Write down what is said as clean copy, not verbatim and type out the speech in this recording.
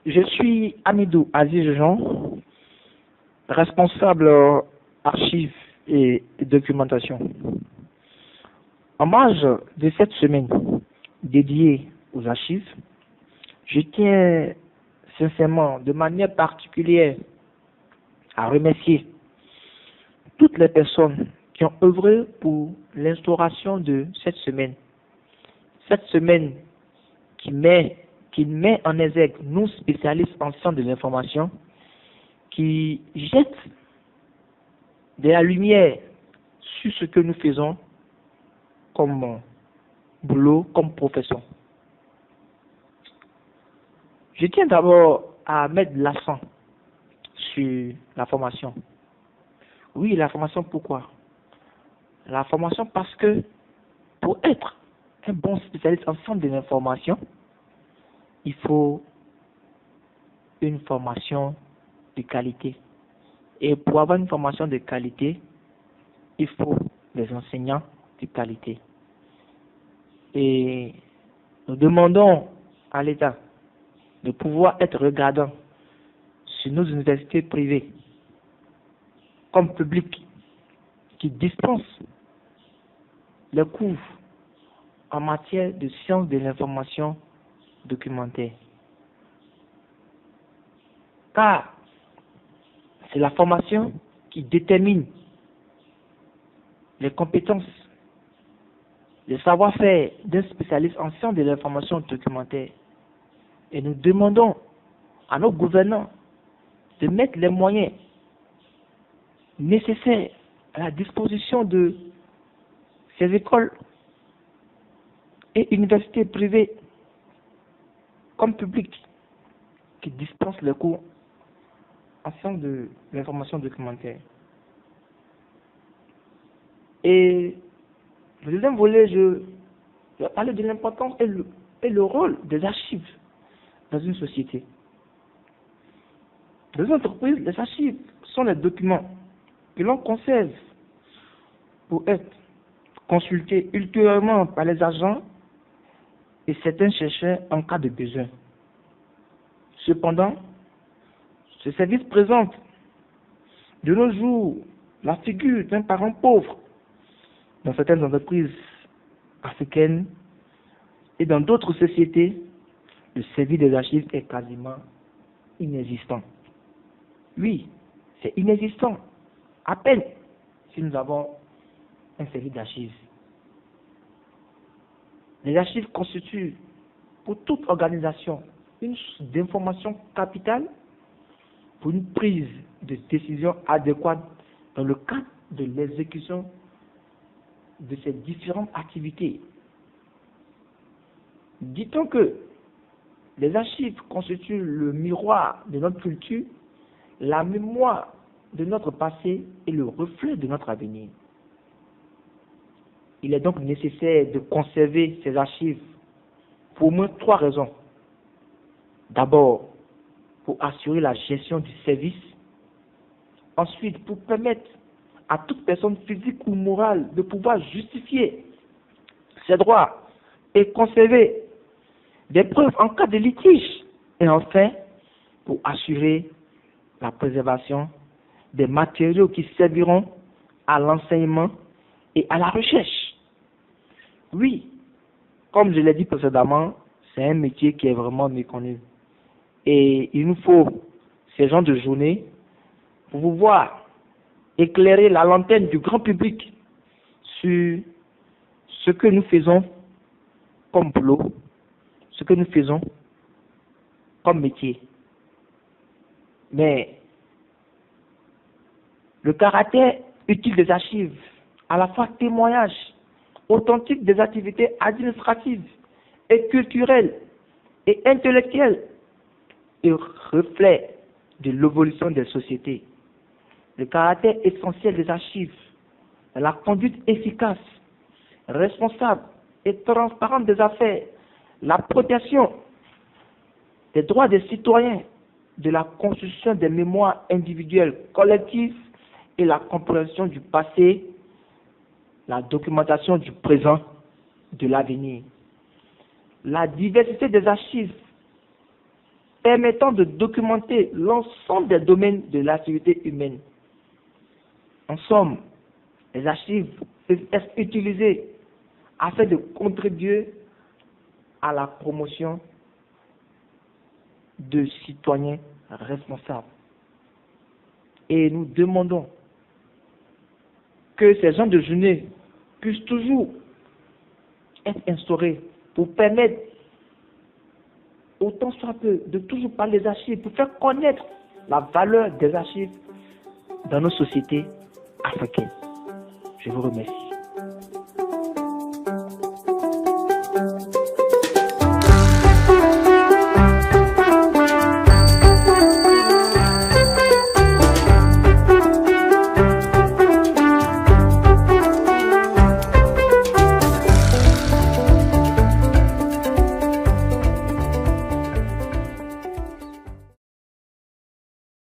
Je suis Amidou Aziz Jean, responsable archives et documentation. En marge de cette semaine dédiée aux archives, je tiens sincèrement, de manière particulière, à remercier toutes les personnes qui ont œuvré pour l'instauration de cette semaine. Cette semaine qui met en exergue nous spécialistes en sciences de l'information, qui jette de la lumière sur ce que nous faisons comme boulot, comme profession. Je tiens d'abord à mettre l'accent sur la formation. Oui, la formation, pourquoi? La formation parce que pour être un bon spécialiste en sciences de l'information, il faut une formation de qualité. Et pour avoir une formation de qualité, il faut des enseignants de qualité. Et nous demandons à l'État de pouvoir être regardant sur nos universités privées comme publiques qui dispensent les cours en matière de sciences de l'information documentaire. Car c'est la formation qui détermine les compétences, le savoir-faire d'un spécialiste en sciences de l'information documentaire. Et nous demandons à nos gouvernants de mettre les moyens nécessaires à la disposition de ces écoles et universités privées comme publiques qui dispensent les cours en sciences de l'information documentaire. Et le deuxième volet, je vais parler de l'importance et le rôle des archives dans une société. Dans une entreprise, les archives sont les documents que l'on conserve pour être consultés ultérieurement par les agents et certains chercheurs en cas de besoin. Cependant, ce service présente de nos jours la figure d'un parent pauvre dans certaines entreprises africaines et dans d'autres sociétés. Le service des archives est quasiment inexistant. Oui, c'est inexistant. À peine si nous avons un service d'archives. Les archives constituent pour toute organisation une source d'information capitale pour une prise de décision adéquate dans le cadre de l'exécution de ces différentes activités. Dit-on que les archives constituent le miroir de notre culture, la mémoire de notre passé et le reflet de notre avenir. Il est donc nécessaire de conserver ces archives pour au moins 3 raisons. D'abord, pour assurer la gestion du service. Ensuite, pour permettre à toute personne physique ou morale de pouvoir justifier ses droits et conserver des preuves en cas de litige. Et enfin, pour assurer la préservation des matériaux qui serviront à l'enseignement et à la recherche. Oui, comme je l'ai dit précédemment, c'est un métier qui est vraiment méconnu. Et il nous faut ces genres de journées pour pouvoir éclairer la lanterne du grand public sur ce que nous faisons comme boulot, ce que nous faisons comme métier. Mais le caractère utile des archives, à la fois témoignage authentique des activités administratives et culturelles et intellectuelles, et reflet de l'évolution des sociétés. Le caractère essentiel des archives, la conduite efficace, responsable et transparente des affaires, la protection des droits des citoyens, de la construction des mémoires individuelles collectives et la compréhension du passé, la documentation du présent, de l'avenir. La diversité des archives permettant de documenter l'ensemble des domaines de l'activité humaine. En somme, les archives peuvent être utilisées afin de contribuer à la promotion de citoyens responsables. Et nous demandons que ces gens de journée puissent toujours être instaurés pour permettre, autant soit peu, de toujours parler des archives, pour faire connaître la valeur des archives dans nos sociétés africaines. Je vous remercie.